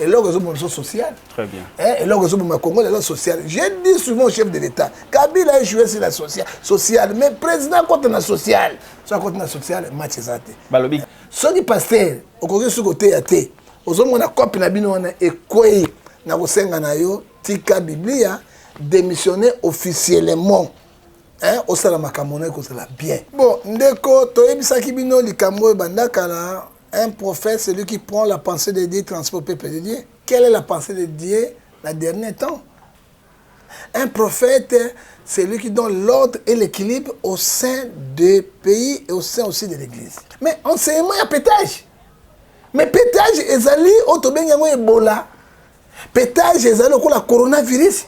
Et là, ils ont social. Très bien. Et là, ils ont Congo, la social. J'ai dit souvent au chef de l'État, Kabila a joué sur la sociale. Mais le président, quand on a social, soit quand on a social, match est athée. Balobi. Ceux qui passent, au côté sur côté athée, aux hommes, on a copie na bino, on a écoué, na kosenga na yo, tika Biblia, démissionner officiellement. Au salama kamona, ko sala bien. Bon, ndeko, toyebisa kibino likambo bandakala. Un prophète, c'est lui qui prend la pensée de Dieu et transporte le peuple de Dieu. Quelle est la pensée de Dieu la dernier temps? Un prophète, c'est lui qui donne l'ordre et l'équilibre au sein du pays et au sein aussi de l'église. Mais enseignement, il y a pétage. Mais pétage, ezali otobenyango Ebola. Pétage, ezali la coronavirus.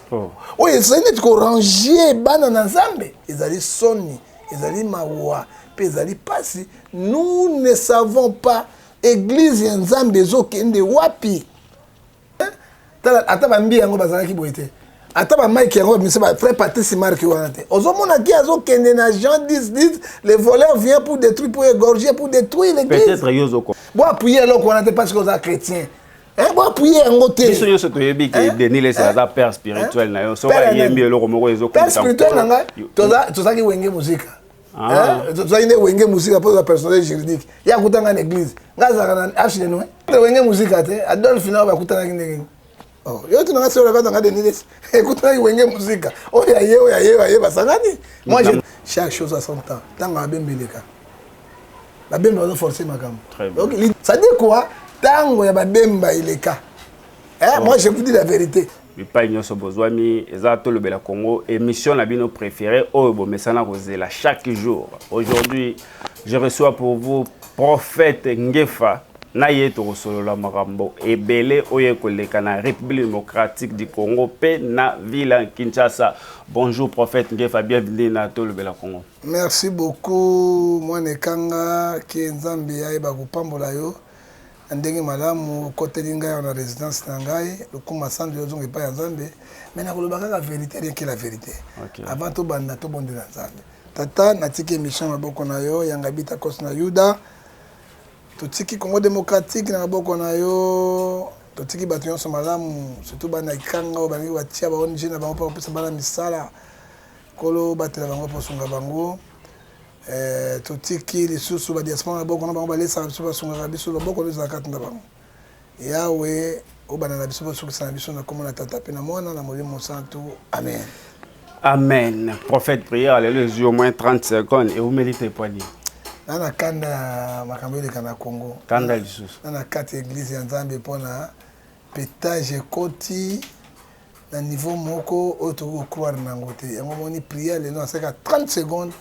Oh, ezali ko ranger bana na Nzambe. Ezali soni, ezali mawa. Nous ne savons pas église Nzambe zokende wapi. Ata bambi yango bazalaki boyete. Ata ba Mike yango monsieur ba frère Patrice Marc wanate. Ozomona ki azokende na Jean 10 les voleurs viennent pour détruire, pour égorger, pour détruire l'église. Peut-être yozoko. Bon appuyer alors qu'on était parce qu'on est chrétien. Bon appuyer yango te. Biso yoso toyebi ki Denis les père spirituel na yo. So ba yembi eloko moko ezoko. Père spirituel nanga toza ki wenge musique. Tu as une wenge musique pour la personnalité juridique. Il y a une église. Il y a une musique. Adolphe Fina va écouter une oh, il y a une musique. Écoute une musique. Oh, moi, chaque chose à son temps. Tant que je suis la bemba va forcer ma gamme. Ça dit quoi? Tant que je suis moi, je vous dis la vérité. Pagnos Bozwami, Ezato le Bela Congo, émission la bino préférée, Obo Messana Rosela, chaque jour. Aujourd'hui, je reçois pour vous prophète Ngefa, Nayeto Rosolola Marambo, et Belé Oyekoleka na République démocratique du Congo, Pe na Villa Kinshasa. Bonjour prophète Ngefa, bienvenue na to le Bela Congo. Merci beaucoup, moi Nekanga, qui est Nzambi Aïba Kupambola yo. Ndenge malamu côté linga na résidence nangai le kuma sande yozonga pa ya Nzambe mais na kolobaka la vérité rien que la vérité avant to banda to bonde na Nzambe tata natiki émission maboko na yo yanga bita kos na Yuda totiki Congo démocratique na maboko na yo totiki bato nyonso malamu surtout bana ikanga bangi watia ba ONG na bango pa pesa bana misala kolo batela bango posunga bango totiki lisusu ba diaspora boko na bango balesa biso basunga biso boko les akati na bango yawe obana na biso basunga na biso na komona tata pe na mwana na molimo santo amen amen prophète prière les au moins 30 secondes et vous méritez poignet na kanda makambo ile kana Congo kanda lisusu na kati église ya Nzambe pona pétage koti na niveau moko auto croire na ngote yango moni prière le no aseka 30 secondes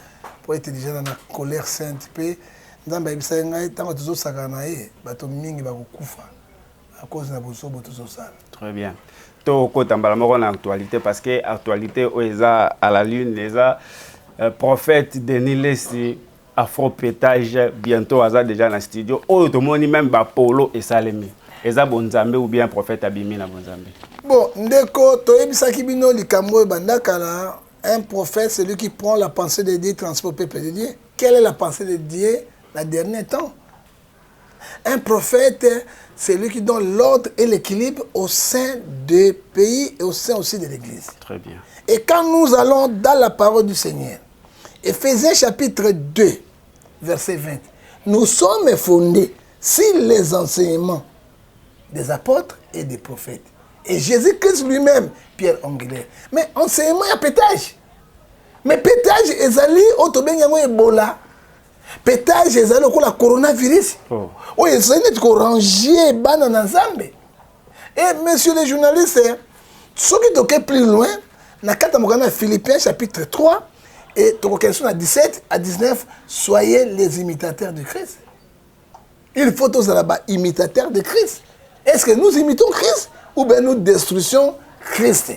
pour être déjà dans la colère sainte pe Nzambe ibisa ngai tango tuzosaka na ye bato mingi bakokufa à cause na bosobo tuzosala. Très bien. To ko tambala moko na actualité parce que actualité oeza à la lune les prophète Denis Lesi afro pétage bientôt aza déjà dans studio o to moni même ba polo et salemi eza bonzambe ou bien prophète abimi na bonzambe. Bon ndeko to ebisa kibino likambo bandakala. Un prophète, c'est lui qui prend la pensée de Dieu et transporte le peuple de Dieu. Quelle est la pensée de Dieu la dernier temps? Un prophète, c'est lui qui donne l'ordre et l'équilibre au sein du pays et au sein aussi de l'église. Très bien. Et quand nous allons dans la parole du Seigneur, Éphésiens chapitre 2, verset 20, nous sommes fondés sur les enseignements des apôtres et des prophètes. Et Jésus-Christ lui-même, Pierre Angulaire. Mais enseignement, il y a pétage. Mais pétage, ezali, otobenyango Ebola. Pétage, ezali, la coronavirus. Oh, ezali, ko ranger bana na Nzambe. Et messieurs les journalistes, ceux qui toquent plus loin, na kata mokana Philippiens chapitre 3, et toquent à 17 à 19, soyez les imitateurs de Christ. Il faut tous là-bas imitateurs de Christ. Est-ce que nous imitons Christ? Ou bien nous destruisons Christ.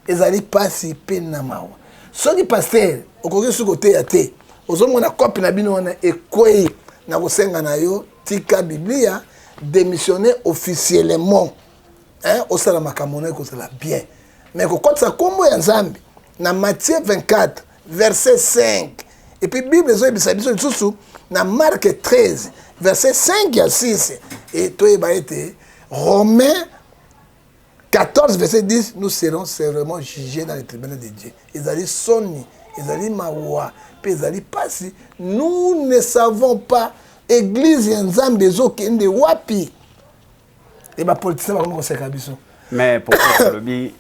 Ils allaient participer à Namawa. Ceux qui passaient, au côté de côté à thé, aux hommes, on a copie na bino, on a écoué, na kosenga na yo, tika Biblia, démissionner officiellement. Au salama kamone, ko sala bien. Mais quand ça, comme en Zambie, dans Matthieu 24, verset 5, et puis Bible, dans Marc 13, verset 5 à 6, et toi, il va être Romains 14, verset 10, nous serons sévèrement jugés dans le tribunal de Dieu. Ils allaient sonner, ils allaient mawa, puis ils allaient passer. Nous ne savons pas, église Nzambe Zokende wapi. Et ma politicien va comment c'est kabiso. Mais pourquoi le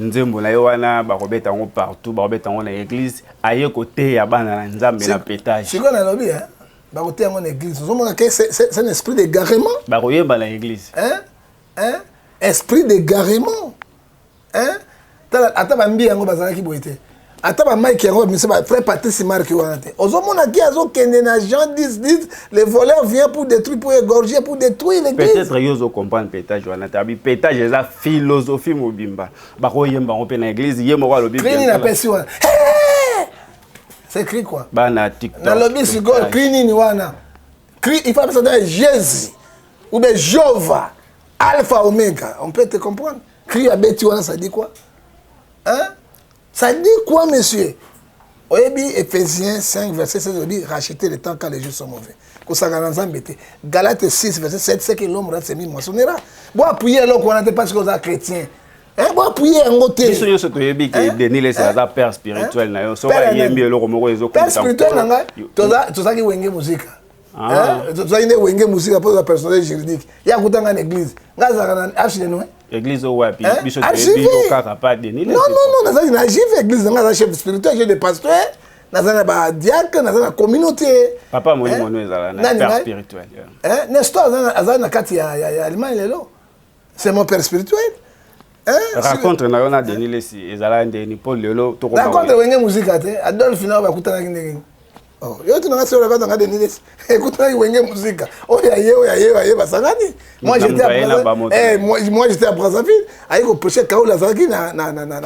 Nzembo na yowana bakobeta ngo partout, bakobeta ngo na église, aye côté ya bana Nzambe na pétage. C'est quoi na lobby hein? Bakoté ngo na église. C'est un esprit d'égarement. Bakoyeba na église. Hein? Esprit d'égarement. Hein? Ata bambi yango bazalaki boité. Ata ba Mike yango monsieur ba frère Patrice Marc wanate. Ozomona ki azo kende na Jean 10 les voleurs viennent pour détruire, pour égorger, pour détruire l'église. Peut-être yozo comprendre pétage wanate. Abi pétage eza philosophie mobimba. Bakoyemba ngo pe na église yemo kwa lobi. Crini na pesi wana. C'est écrit quoi? Bana TikTok. Na lobi sigo crini ni wana. Il faut appeler ça dans Jésus ou bien Jova. Alpha Omega, on peut te comprendre. Cri à Betiwana, ça dit quoi? Hein? Ça dit quoi, monsieur? Oyebi, Ephésiens 5, verset 16, on dit racheter le temps quand les jours sont mauvais. Galates 6, verset 7, c'est que l'homme reste mis moissonnera. Bon, appuyer alors qu'on n'était pas parce qu'on est chrétien. Hein? Bon, appuyer en côté. Biso yo soto yebi que Denis les c'est la père spirituel na yo. So wa yembi le romoko ezo père spirituel nanga. Toza ki wenge musique. Tu as une wenge musique pour la personnalité juridique. Il y a une église. Église au wapi. Biso tebi okaka pas Denis. Non, dans une église, dans un chef spirituel, j'ai des pasteurs, dans un diacre, dans une communauté. Papa moi mon père spirituel. N'est-ce pas azana kati ya Allemagne lelo. C'est mon père spirituel. Raconte na yona Denis les ezala Denis Paul lelo to ko. Raconte wenge musique ate. Adolphe na ba kutana kindenge. Oh, yo tu n'as pas dans de Denis. Écoute là wenge musique. Oh ya basangani. Moi j'étais à Brazzaville, aïko prêcher Kao Lazaraki na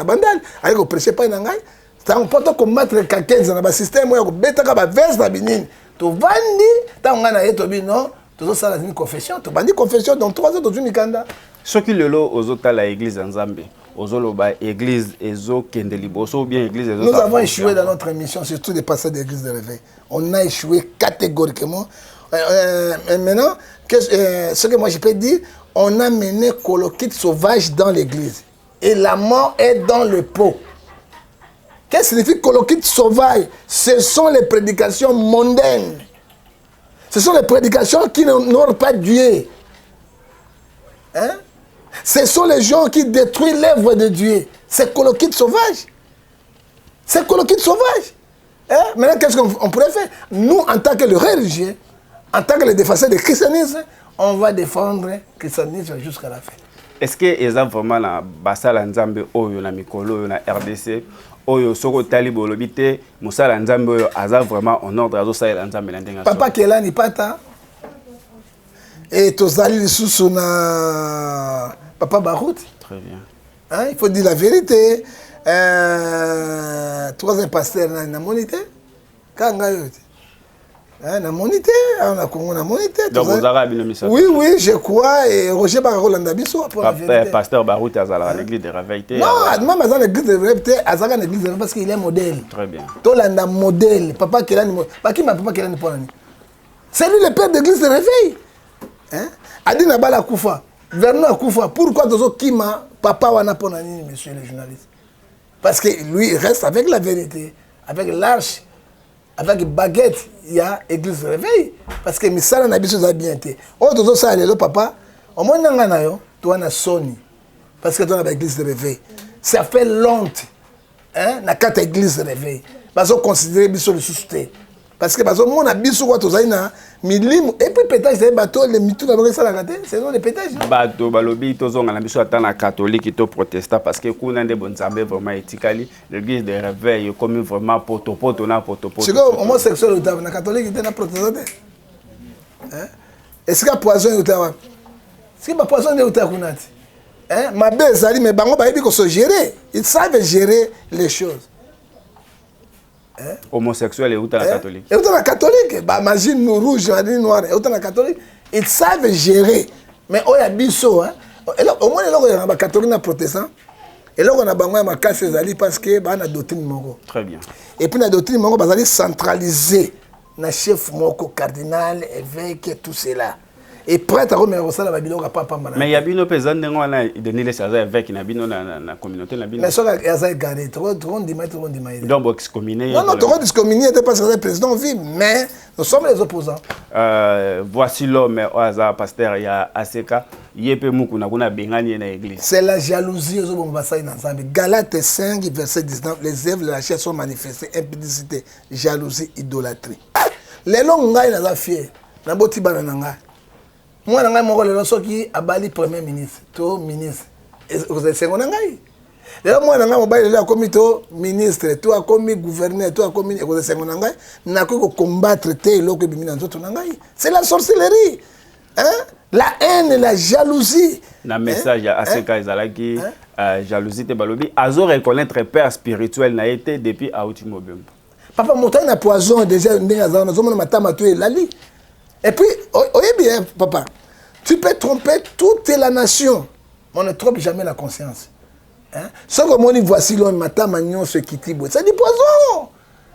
bandal, aïko prêcher pas na ngai. Ça on peut combattre quelqu'un dans le système où beta ka ba verse na binini. To vandi ta ngana yeto bino, to ça la confession, to bandi confession dans 3 ans dans Mikanda. Ce qui lelo ozota la église Nzambe. Ozoloba église ezo kende liboso ou bien église ezo. Nous avons échoué dans notre émission surtout des passages d'église de réveil. On a échoué catégoriquement. Maintenant, ce que moi je peux dire, on a mené colokite sauvage dans l'église. Et la mort est dans le pot. Qu'est-ce que signifie colokite sauvage? Ce sont les prédications mondaines. Ce sont les prédications qui n'honorent pas Dieu. Hein? Ce sont les gens qui détruisent l'œuvre de Dieu. C'est colokite sauvage. C'est colokite sauvage. Hein? Maintenant, qu'est-ce qu'on pourrait faire? Nous, en tant que le religieux, en tant que les défenseurs du christianisme, on va défendre le christianisme jusqu'à la fin. Est-ce que les gens vraiment na basala Nzambe oyo na mikolo na RDC oyo soko tali bolobité musala Nzambe oyo aza vraiment en ordre azo sala Nzambe na ndenga. Papa kela ni pata et tozali lisusu na Papa Barout. Très bien. Hein, il faut dire la vérité. Troisième pasteur na monité. Kanga yote. Na monité, on a comment na monité. Donc vous avez bien mis ça. Oui, je crois et Roger Barolanda biso pour la vérité. Pasteur Barout azala l'église de réveil. Non, même azala l'église de réveil, azala l'église de réveil parce qu'il est modèle. Très bien. Tolanda modèle, papa Kelani modèle. Pas qui ma papa Kelani pour l'année. C'est lui le père de l'église de réveil. Hein? Adina Bala Koufa, Vernon Koufa, pourquoi Dozo Kima, papa wana pour l'année, monsieur le journaliste? Parce que lui, il reste avec la vérité, avec l'arche, avec baguette, il y a église de réveil. Parce que Misala n'a pas bien été. Oh, Dozo ça, le papa, au moins, tu as Sony. Parce que tu as l'église de réveil. Ça fait longtemps, hein, na quatre églises de réveil. Parce qu'on considère biso le sous-té. Parce que parce que mon abiso quoi tous aina milim et puis pétage c'est bateau les mitou d'abord ça la raté c'est non les pétages bateau balobi tozonga na biso atana catholique to protestant parce que kuna nde bonzambe vraiment etikali l'église de réveil comme vraiment poto na poto c'est comme homosexuel ou na catholique était na protestant hein est-ce que poison ou tawa si ba poison ou ta kunati hein ma bezali mais bango ba yebi ko se gérer ils savent gérer les choses. Homosexuel et autant catholique. Et autant catholique, bah imagine nous rouge, noir, et autant catholique, ils savent gérer. Mais on a biso hein. Au moins là on a catholique na protestant. Et là on a bango ma casse ezali parce que bah na doctrine moko. Très bien. Et puis na doctrine moko bazali centralisé na chef moko cardinal, évêque tout cela. et prêtre à remettre ça la biloko papa mana. Mais il y a bino pesant ndengo na Denis les César avec na bino na communauté na bino. Mais ça il y a ça gardé trop dit. Donc excommunié. Non trop discommunié était pas le président vie mais nous sommes les opposants. Voici l'homme au hasard pasteur il y a ACK yepe muku na kuna bengani na église. C'est la jalousie aux bombassai dans Zambie. Galates 5 verset 19 les œuvres de la chair sont manifestées impudicité, jalousie, idolâtrie. Les longs ngai na fier na boti bana nanga. Moi nanga moko le soki abali premier ministre to ministre vous seconde ngai. Là moi nanga mobile là comme to ministre to a comme gouverneur to a comme vous seconde ngai na ko combattre te loko bimina nzoto ngai. C'est la sorcellerie. Hein? La haine et la jalousie. Na message à ACK ezalaki jalousie te balobi azo reconnaître père spirituel na été depuis Aoutimbo Bembo. Papa montagne na poison déjà ndengazana nazomona matama to elali. Et puis oyez bien papa. Tu peux tromper toute la nation. On ne trompe jamais la conscience. Hein? Ce que moi voici l'homme matama nyonso kitibo. C'est du poison.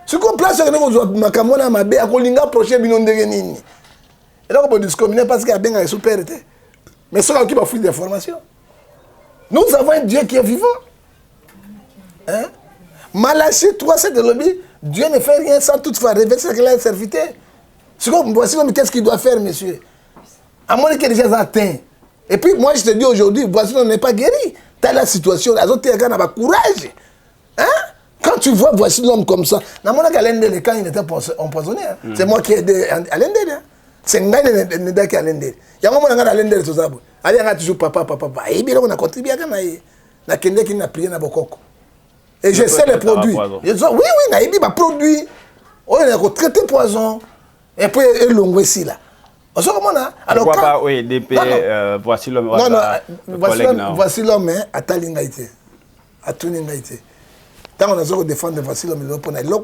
Ce qu'on place sur nous makamona mabe akolinga proche bino ndenge nini. Et donc on peut discriminer parce qu'il y a bien un supériorité. Mais ce qui va fouiller des formations. Nous avons un Dieu qui est vivant. Hein? Malachie 3:7 de l'objet, Dieu ne fait rien sans toutefois révéler ce qu'il a serviteur. Voici qu'est-ce qu'il doit faire, monsieur. À moins qu'il y ait déjà atteint. Et puis moi je te dis aujourd'hui, voici qu'on n'est pas guéri. Telle la situation, les autres gars n'ont pas courage. Hein? Quand tu vois voici l'homme comme ça, dans mon cas, l'Inde, quand il était empoisonné, c'est moi qui ai aidé à l'Inde. C'est un gars qui est à l'Inde. Il y a un moment où à l'Inde, tout ça. Il y a toujours papa. Et bien on a contribué à la Kende qui n'a prié dans Bokoko. Et je sais les produits. Oui, il y a produit. On a traité poison. Et puis il y a l'ongue ici là. Alors pourquoi pas OEDP voici l'homme. Non, voici l'homme à Talingaïté. À Tuningaïté. Tant on a besoin de défendre voici l'homme, il y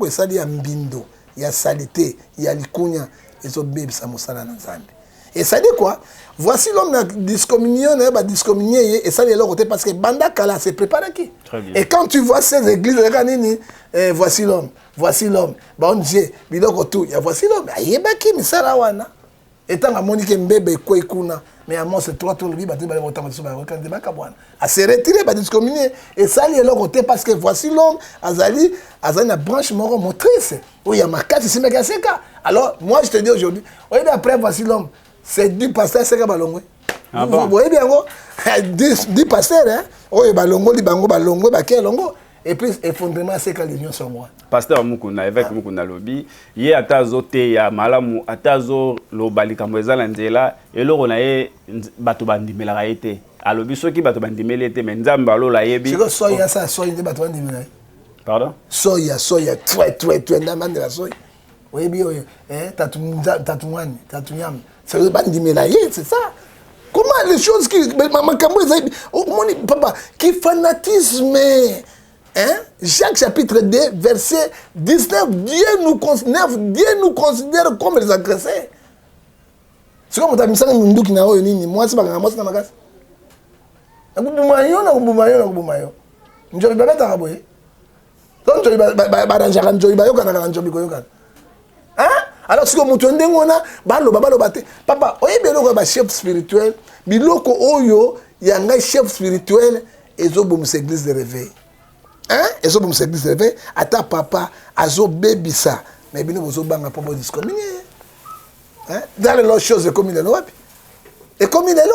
a ça, il y a Mbindo, il y a salité, il y a l'Ikunya, et ça bébé ça moussala dans Zambie. Et ça dit quoi? Voici l'homme a discommunié, et ça il est là côté parce que Banda Kala s'est préparé qui. Et quand tu vois ces églises, voici l'homme, bon Dieu, il y a voici l'homme, il y a qui mais ça là wana. Et tant que Monique Mbebe quoi ikuna. Mais à moi, c'est trois tours de vie, à se retirer, à discommunier. Et ça, il est là côté parce que voici l'homme, Azali une branche motrice. Oui, il y a ma carte ici, mais c'est ça. Alors, moi, je te dis aujourd'hui, oui, après, voici l'homme. C'est du pasteur, c'est Balongo. Vous voyez bien, 10 pasteurs, hein? Oui, Balongo, Balongo, Balongo. Et puis, effondrement, c'est que l'union sur moi. Pasteur Mukuna, évêque Mukuna Lobi, il y a atazo te ya malamu, atazo lo balikamweza landela, et là on a eu batubandi melaite. Alobi soki batubandi melete, mais nzamba lo la yebi. C'est soya ça, soya de batubandi melai. Pardon? Soya, tu n'as de la soya. Oui, bien, tatouane, tatounyam. C'est le bandi melai, c'est ça. Comment les choses qui, papa, qui fanatisme. Hein? Jacques chapitre 2, verset 19, Dieu nous considère comme les agressés. C'est comme si on avait dit que moi, c'est pas grave, moi, c'est pas grave. Alors, si on papa, on chef spirituel, il y a un chef spirituel et ils ont l'église de réveil. Hein? Et ça, c'est église réveil. Ata papa, azo baby ça. Mais bien, vous avez un peu discommunié. Dans les choses, comme il est là. Et comme il est là,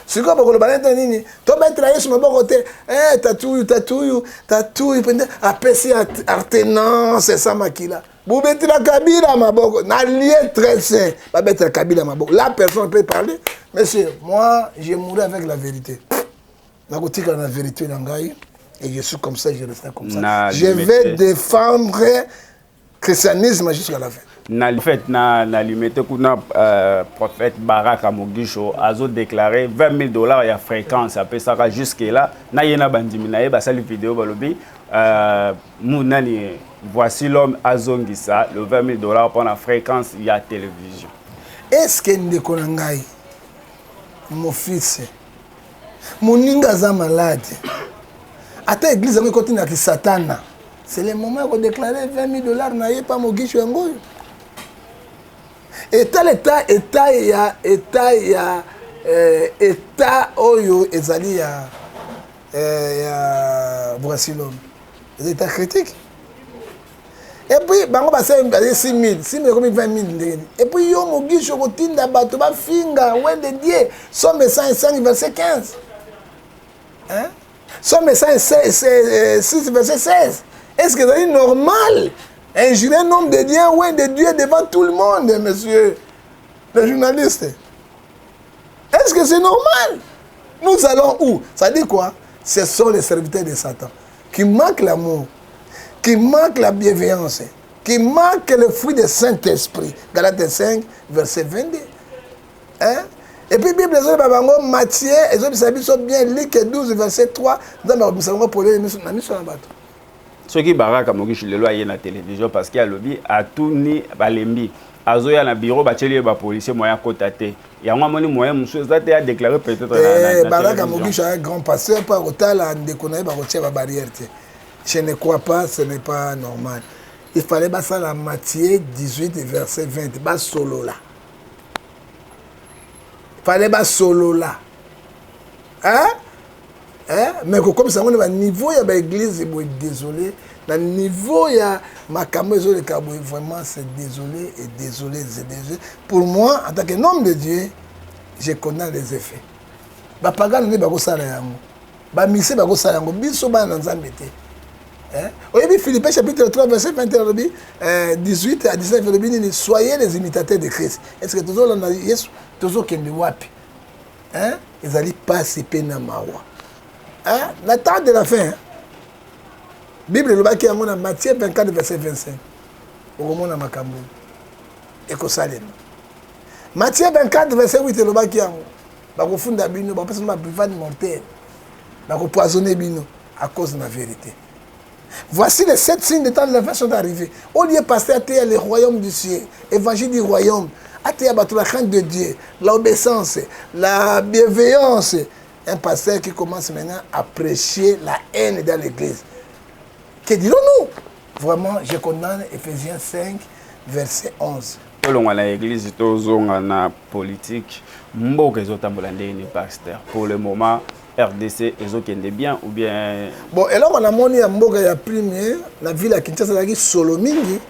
c'est comme le balai de Nini. Tu vas travailler sur mon côté. Tatouille. Apesi artenant, c'est ça, Makila. Vous mettez la Kabila, ma boque. N'a lien très sain. Vous mettez la Kabila, ma boque. La personne peut parler. Monsieur, moi, j'ai mouru avec la vérité. La vérité, et je suis comme ça, je resterai comme ça. Je vais défendre le christianisme jusqu'à la fin. Prophète Baraka Mogisho a déclaré $20 000 à fréquence. Après ça, jusque-là, Nayena Bandimina, une vidéo, voici l'homme Azongisa, le $20 000 pour la fréquence, il y a télévision. Est-ce que Ndekonangai, mon fils, mon ningaza malade, ata église a continue avec Satana. C'est le moment où déclarer $20 000 n'a pas Mogisho Ngoyo. état oyo ezali ya voici l'homme. Les états critiques. Et puis, bango ba 6 000 comme 20 000. Et puis, yo mogi chokotinda bato ba finga, ouais de Dieu. Somme 105 verset 15. Hein? Somme 106 verset 16. Est-ce que c'est normal? Injurer un homme de Dieu, ouais de Dieu devant tout le monde, monsieur le journaliste. Est-ce que c'est normal? Nous allons où? Ça dit quoi? Ce sont les serviteurs de Satan qui manquent l'amour, qui manquent la bienveillance, qui manquent le fruit du Saint-Esprit. Galates 5, verset 22. Hein? Et puis, Bible, Matthieu, ils sont bien Luc 12, verset 3. Nous allons pour les missions dans bateau. Ce qui baraka mokishi le loi na télévision parce qu'il y a lobby a tout ni balembi. Azoya na bureau bacheli ba policier moyen cotaté. Ya ngwa moni moyen monsieur zate a déclaré peut-être na baraka mokishi un grand pasteur par hôtel en déconner ba rocher ba barrière. Je ne crois pas, ce n'est pas normal. Il fallait pas ça la Matthieu 18 verset 20 ba solo là. Il fallait pas solo là. Hein? Hein? Mais comme ça, on est à niveau de l'église, désolé. Dans le niveau de ma caméra, vraiment, c'est désolé et désolé, c'est désolé. Pour moi, en tant qu'homme de Dieu, je connais les effets. Les pagans ne sont pas ça. Les missions ne sont pas ça. Les sont pas dans un Philippiens chapitre 3, verset 21, 18 à 19, soyez les imitateurs de Christ. Est-ce que toujours on a dit, toujours qu'il y a ils n'allaient pas se peiner à Mawa. Hein? La temps de la fin. Hein? Bible le baki yango na Matthieu 24 verset 25. Okomona makambo. Eko salem. Matthieu 24 verset 8 le baki yango. Bako funda bino, ba pesa ma private mortel. Bako poisonner bino à cause de la vérité. Voici les 7 signes de temps de la fin sont arrivés. Au lieu de passer à terre le royaume du ciel, évangile du royaume, à terre la crainte de Dieu, l'obéissance, la bienveillance. Un pasteur qui commence maintenant à prêcher la haine dans l'église. Que dirons-nous? Vraiment, je condamne Ephésiens 5, verset 11. Pour l'église, la politique, pour le moment, RDC, est bien ou bien. Bon, et là, on a monné à Mboka, il y a premier, la ville à Kinshasa, il y a Solomingi,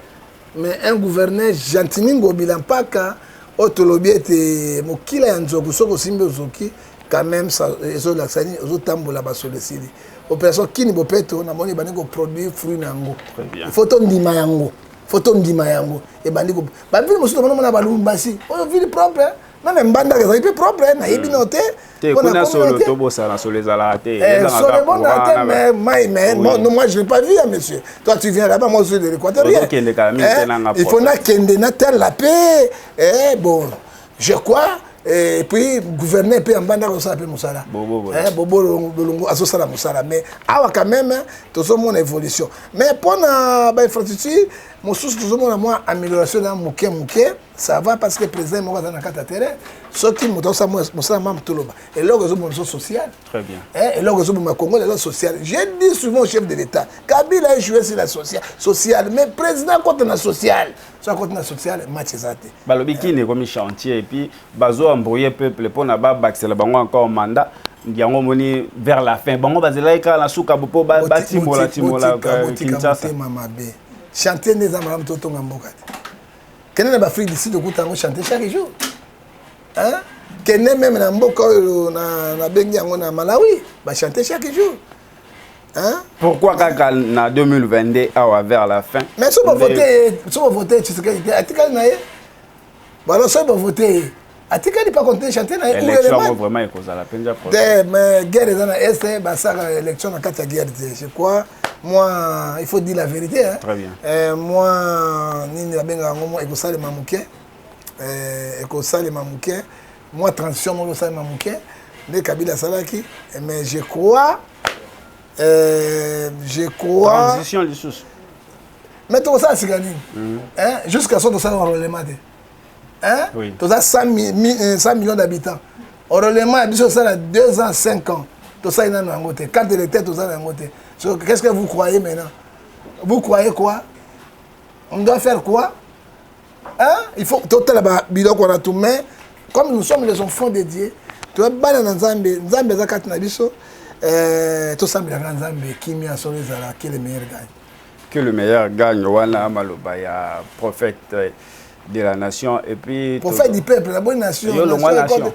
mais un gouverneur Jantimingo Bilampaka, Otolobi était Mokila Yanzoku, Soko Simbe Zoki. Quand même, ils ont l'accès aux tambours là-bas sur le site. Opération Kini Bopeto, on a monné des produits fruits nango. Il faut ton dimayango. Faut ton dimayango. Et bandigo. Bah, puis, monsieur, on a balou basi. On ville propre. Même banda, c'est plus propre. Na ibi noté. On a solo tobo ça sur les alatés. Sur le bon mais moi je l'ai pas vu, monsieur. Toi, tu viens là-bas, moi je suis de l'Équatorien. Il faut na kende na tel la paix. Bon, je crois. Et puis, gouverner peut en banda comme ça, Moussala. Bobo Longo, Asosala Moussala. Mais, quand même, tout ça, mon évolution. Mais pour la infrastructure, mon sous, tout ça, mon amélioration dans Mouké, ça va parce que le président est dans la carte terrain. Ce qui m'a dit, Moussala, et là, ils ont une social. Très bien. Et là, ils ont un Congo, la social. Je dis souvent au chef de l'État, Kabila a joué sur la sociale, mais le président contre la sociale. Soit contre la sociale, match zate. Balobi qui n'est comme chantier et puis bazo embrouiller peuple pour na ba c'est la bango encore mandat ndiango moni vers la fin bango bazela ka la souka bopo ba timola Kinshasa mamabe chanter des amaram toto ngamboka kene na Afrique d'ici de kutango chanter chaque jour hein kene même na mboka na bengi yango na Malawi ba chanter chaque jour. Hein? Pourquoi quand en 2022 vers la fin? Mais si vous votez, tu sais que si vous votez, atikali pas continuer chanter na élection vraiment il cause la peine mais guerre dans est ça élection en 4 guerre je crois moi il faut dire la vérité hein. Très bien. Moi nini la benga ngomo ekosale mamuke ekosale mamuke moi transition mo sale mamuke de Kabila Salaki mais je crois transition les sous. Mais tout ça c'est gagné. Hein jusqu'à ce que ça enrôlement. Hein? Oui. Tout ça 100 millions d'habitants. Enrôlement biso ça 2 ans 5 ans. Tout ça il en a en côté. Carte d'électeur tout ça en côté. Qu'est-ce que vous croyez maintenant? Vous croyez quoi? On doit faire quoi? Hein? Il faut tout là-bas, biloko na tout, mais comme nous sommes les enfants de Dieu, tu vas bana na Nzambe, Nzambe za kati na biso, tout ça mais la Nzambe qui mi a sauvé zala qui le meilleur gagne. Que le meilleur gagne, wana maloba ya prophète de la nation et puis prophète du peuple, la bonne nation. Yo longa nation.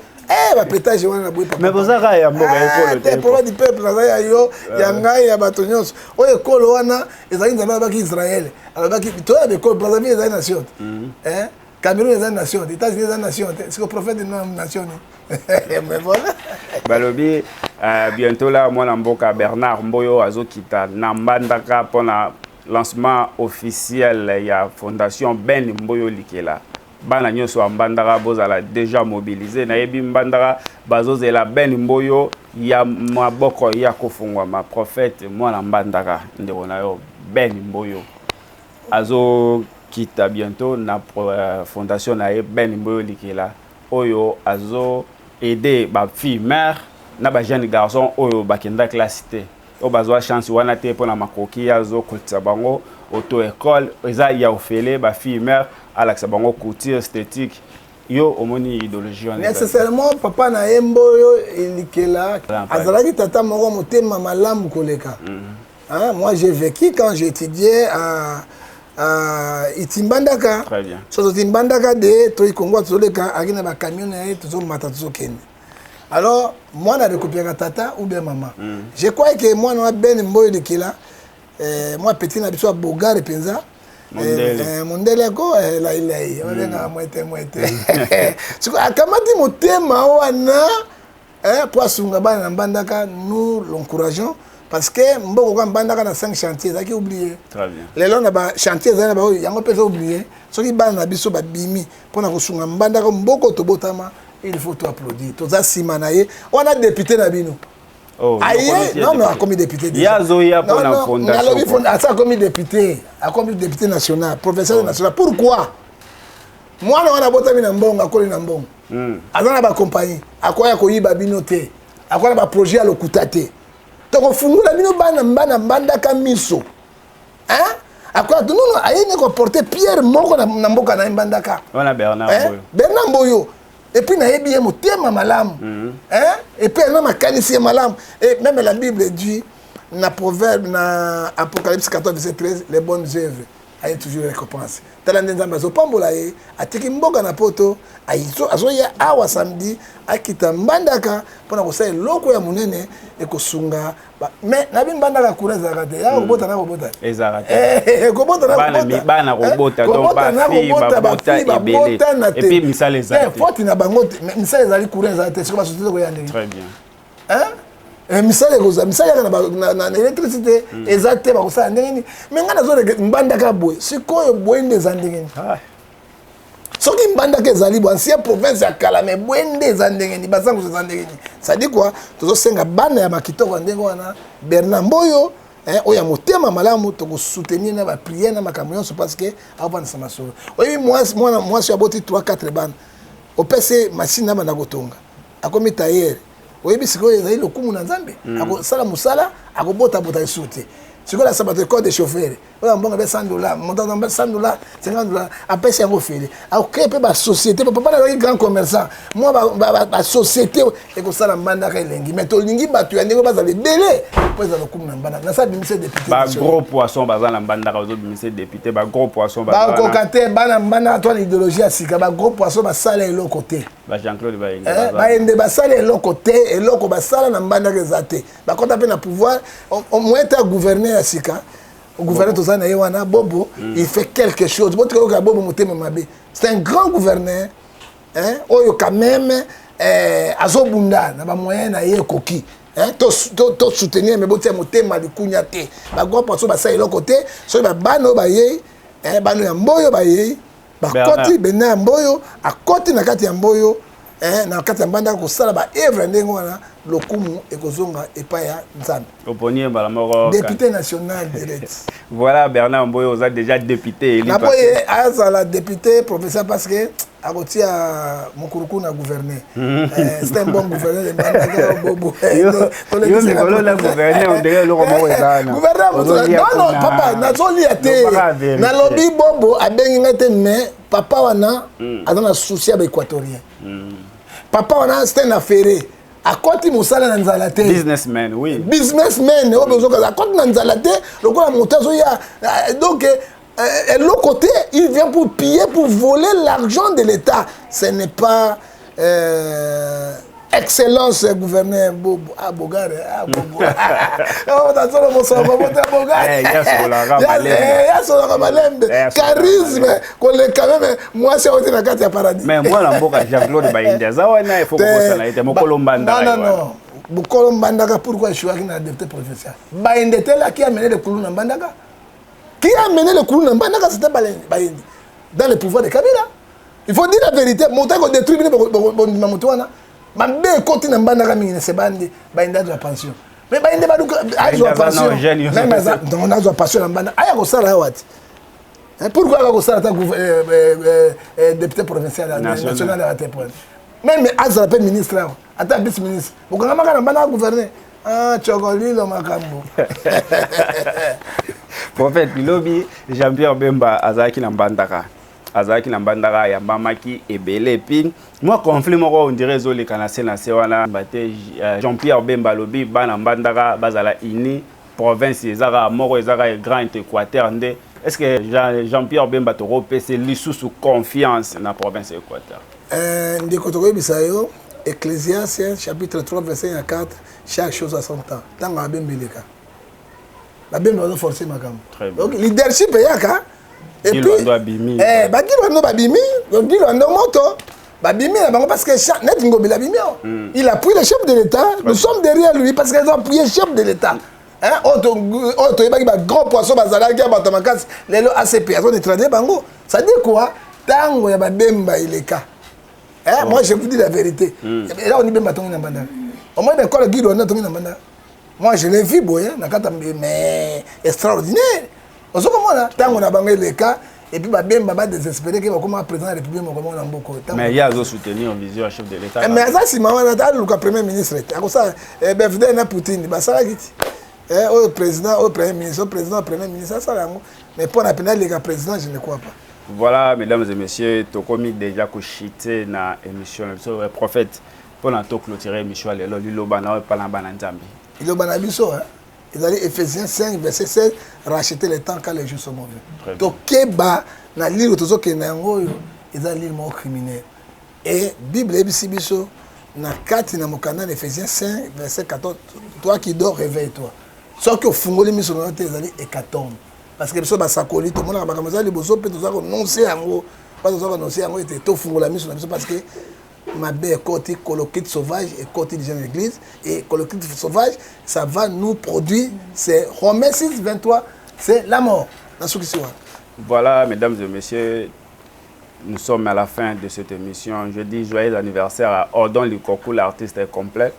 Va pétage wana boy papa. Mais vous avez ya mboka école. Prophète du peuple na yo ya ngai ya batonyos. O école wana ezali nzamba ba Israël. Alors ba ki to ya école Brazzaville ezali nation. Cameroun ezali nation, États-Unis ezali nation. C'est le prophète de notre nation. Mais voilà. Balobi bientôt là mwana mboka Bernard Mboyo azokita na mbandaka pona lancement officiel il y a fondation Ben Mboyo Likela bana nyonso ambandaka bozala déjà mobilisé na yebi mbandaka bazozela Ben Mboyo ya maboko ya kofungwa ma prophète mwana mbandaka ndeko na yo Ben Mboyo azo kita bientôt na fondation na Ben Mboyo Likela oyo azo aider ba fille mère na ba jeune garçon oyo bakenda classe te o bazwa chance wana te pona makoki yazo kotsa bango auto école eza ya ofele ba fille mère alaxa bango couture esthétique yo omoni idéologie wana nécessairement papa na Mboyo Likela azalaki tata moko motema malamu koleka. Hein, moi j'ai vécu quand j'ai étudié à Itimbandaka. Très bien. So Itimbandaka de Toi Congo toleka akina ba camion na tozo mata tozo kende. Alors, moi, je récupéré tata ou bien maman. Je crois que moi, je Ben Mboyo Likela, moi, petit, je suis Bogar et Penza. Mondele ko la ilai. On est à moitié. Comment dit mon thème, pour Sungaba et Mbandaka, nous l'encourageons. Parce que Mboko Mbandaka a 5 chantiers, ça qui oublié. Très bien. Les gens ont chantier, ils ont oublié. Ceux qui ont oublié, bimi pour nous Sungaba Mbandaka, Mboko Tobotama. Il faut tout applaudir. Tout ça, Simanaye. On a député Nabino. Oh, non, non, comme député. Il y a Zoya pour la fondation. Ça, comme député. Comme député national, professeur national. Pourquoi? Moi, on a voté Nambong, à quoi Nambong. Azana ba compagnie. À quoi ya koyi babino te. À quoi ba projet à l'okutate. Donc, on fout la bino bana banda kamiso. Hein? À quoi nous, non, aïe, ne porter Pierre Moko Namboka na Mbandaka. On a Bernard Mboyo. Bernard Mboyo. Et puis, il y a bien mon thème malam. Et puis, il y a un canicier malam. Et même la Bible dit, dans le proverbe, dans Apocalypse 14, verset 13, les bonnes œuvres, il y a toujours récompense. Dans les gens qui a été mboka na poto, azoya awa samedi, akita mbandaka, pour que ça loko ya munene et ko sunga. Mais nabi mbandaka kura zakate, ya robota na robota. Ezarate. Robota na robota. Bana robota donc ba fille ba bota et puis misale ezate. Forti na bango, misale ezali kura zakate, c'est pas société ko yande. Très bien. Hein? Misale goza, misale na électricité ezate ba ko sa ndengeni. Mais ngana zo mbandaka boy, sikoyo boyende za ndengeni. Soki mbandaka ezali bo ancien province ya Kalame boyende za ndengeni, bazango za ndengeni. Ça dit quoi? Tozo senga bana ya makitoko ndengo wana Bernard Mboyo, oya motema malamu to ko soutenir na ba prière na makambo yonso parce que avant ça masolo. Oui moi sur aboti 3-4 bana. Au PC machine na bana kotonga. Akomi tailleur. Oui bisiko ezali lokumu na Nzambe. Ako sala musala, ako bota isuti. Si vous avez un code de chauffeur, vous avez $100, montant $100, $50, après c'est un fait. Alors, créer une société, pas un grand commerçant. Moi, la société, et que ça, la mandaka est lingi. Mais tu as tu as des délais. Pour les coups de ça, c'est député. Gros poisson, bazan la mandaka, c'est député. Gros poisson, bazan. Kokate, banana, toi l'idéologie à Sika, gros poisson, ça, et l'autre côté. Jean-Claude Bayende. Bayende, ça, et l'autre côté, et l'autre, ça, la mandaka zate. Quand on a le pouvoir, au moins, tu as gouverné à Sika. Le gouverneur Tozana Yewana, Bobo, il fait quelque chose. C'est un grand gouverneur. Oyo quand même, Azobunda, n'a pas moyen d'aller coquille. To soutenir, mais bon, tu as monté mal kunyate. Ba gros poisson, ba ça et l'autre côté. So ba bano ba ye, bano yamboyo ba ye. Ba koti bena yamboyo, a koti na kati yamboyo. Na kati yambanda ko sala ba evre ndengo na lokumu ekozonga epaya Nzambe. Oponier balamoro. Député national direct. Voilà Bernard Mboyo, vous êtes déjà député. Napoye azala député professeur parce que Agoti a mon couroukou na gouverné. C'est un bon gouverneur de Bobo. Yo Nicolas la gouverneur on dirait le romo ezana. Gouverneur non papa na zoli ate. Na lobby Bobo a bengi ngate mais papa wana azana souci ya équatorien papa wana c'est un affaire akoti musala na nzala te businessman oui businessman o bezo ka akoti na nzala te lokola motazo ya donc et l'autre côté il vient pour piller pour voler l'argent de l'État ce n'est pas excellence gouverneur Bogare charisme quand même moi c'est au na kati ya paradis mais moi na mboka Jean-Claude Baïndia zawana il faut que ça na été mokolo mbanda non mokolo mbandaka pourquoi je suis avec na député provincial Baïndia là qui a mené le Koulou na mbandaka qui a mené le Koulou na mbandaka c'était Baïndia dans le pouvoir de Kabila il faut dire la vérité monter ko détruire bon motoana mabe côté na mbandaka mingi se bandi Baïndia de la pension mais Baïndia ba a pension même on a de pension na mbanda aya ko sala wati pourquoi ko sala ta député provincial national à Tepone même azala pe ministre ata vice ministre bokanga maka na mbanda gouverner chokolilo makambo prophète Lobi Jean-Pierre Bemba azaki na mbandaka ya mamaki ebele puis moi conflit moko on dirait zoli kana sena se wana bate Jean-Pierre Bemba lobi bana mbandaka bazala ini province ezaka moko ezaka grand Équateur nde est-ce que Jean-Pierre Bemba to repese lisusu confiance na province Équateur ndiko to koyebisa yo Ecclésiastiens chapitre 3 verset 4 chaque chose à son temps tanga bembeleka la Bemba doit forcer makambo donc leadership yaka et puis bagilo ndo babimi bagilo ndo moto babimi na bango parce que net ngobé la bimi il appuie le chef de l'État nous sommes derrière lui parce qu'ils ont appuyé le chef de l'État hein auto yebaki ba grand poisson bazala ki ba tamakas lelo ACP on est traité bango ça dit quoi tango ya ba Bemba ileka hein moi je vous dis la vérité et là on dit Bemba tongi na banda au moins l'école Guido na tongi na banda moi je l'ai vu boye na kata mais extraordinaire ozo komona tango na bango ileka et puis Bemba ba désespéré que comment président de la République mo komona mboko mais il y a zo soutenir en vision chef de l'État mais ça si maman na le premier ministre ako ça BFD na Poutine ba ça kiti au président au premier ministre au président premier ministre ça là mais pour la pénal les président je ne crois pas. Voilà mesdames et messieurs tokomi déjà ko chité na émission le prophète pour na to clôturer émission lelo liloba na parlant bana nzambi liloba na biso hein. Ils allaient Ephésiens 5 verset 16 racheter le temps quand les jours sont mauvais. Donc keba na lire tozo ke na ngo ils allaient lire mon criminel et Bible ebiso na 4 na mokanda Ephésiens 5 verset 14 toi qui dors réveille-toi. Sauf que fungoli miso na te ezali hécatombe parce que biso ba sakoli to mona ba kamazali bozo pe tozo ko noncer yango pas tozo ko noncer yango était to fungola miso na biso parce que ma belle côté colloquite sauvage et côté de l'église et colloquite sauvage ça va nous produire c'est Romains 6 23 c'est la mort dans ce qui se voit. Voilà mesdames et messieurs nous sommes à la fin de cette émission. Je dis joyeux anniversaire à Ordon Likokou l'artiste est complet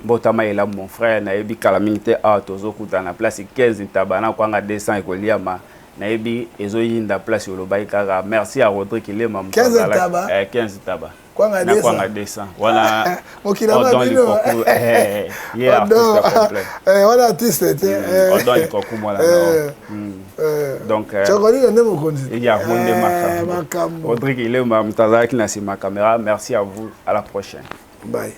Botama est là mon frère naebi calamité à tozo kutana place 15 tabana kwanga 200 ekoliama naebi ezoyinda place yolobai kaka merci à Rodrigue Lema 15 taba 15 taba kwanga 200 voilà Okilama bino yeah artiste complet voilà artiste Ordon Likokou moi là donc chokoli ndé mokonzi il y a Rodrigue Lema mtazaki na sima caméra merci à vous à la prochaine bye.